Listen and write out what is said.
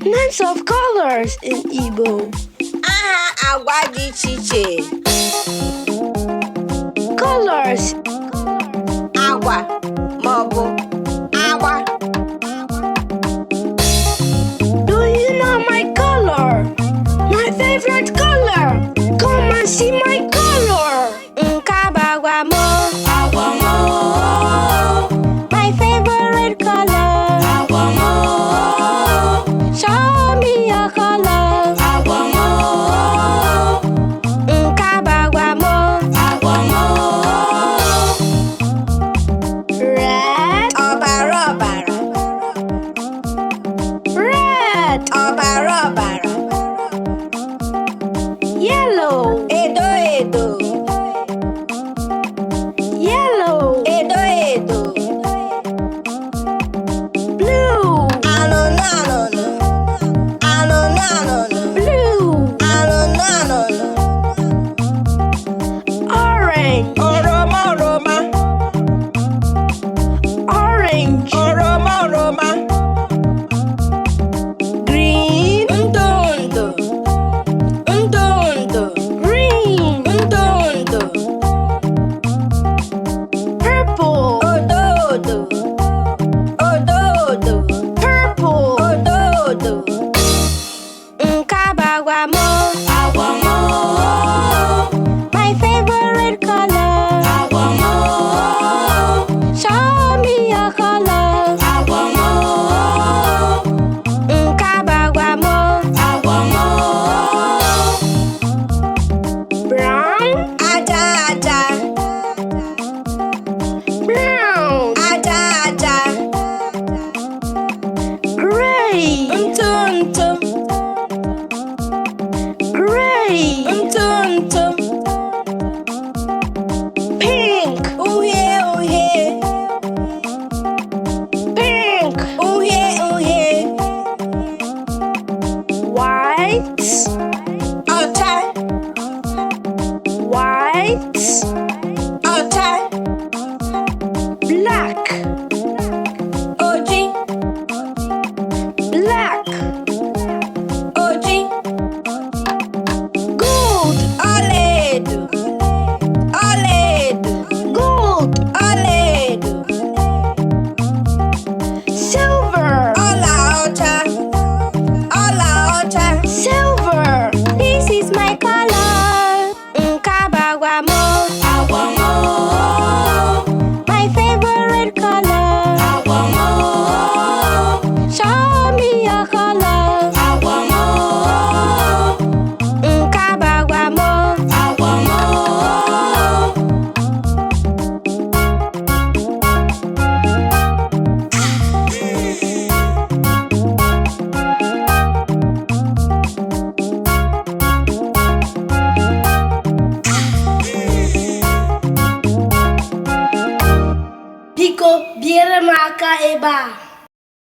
Names of colors in Igbo. Aha agwa dị iche iche. Colors. Agwa maọbụ agba. Do you know my color? My favorite color. Come and see my color. Nke a bụ agwa m. Agwa m. My favorite color. Agwa m. Show me your color. Agwa m. Nke a bụ agwa m. Agwa m. Red. Ọbara ọbara. Red. Ọbara ọbara. Yellow. Edo edo. Yellow. Edo edo. Blue. Anụnụ anụnụ. Anụnụ anụnụ. Blue. Anụnụ anụnụ. Orange. Oroma oroma. Orange. Oroma oroma. Green. Ndụ ndụ. Ndụ ndụ. Green. Ndụ ndụ. Purple. Odo odo. Odo odo. Purple. Odo odo. Nke a bụ agwa m. Agwa m. My favorite color. Agwa m. Show me your color. Agwa m. Nke a bụ agwa m. Agwa m. Brown. Aja aja. Brown. Aja aja. Gray. Ntụ ntụ. Gray. Ntụ ntụ. Pink. Uhie uhie. Pink. Uhie uhie. White. Ọcha. White. Ọcha. Black. Oji. Black. Oji. Gold. Ọlaedo. Ọlaedo. Gold. Ọlaedo. Silver. Ọla ọcha. Ọla ọcha. Silver. This is my color. Nke a bụ agwa m.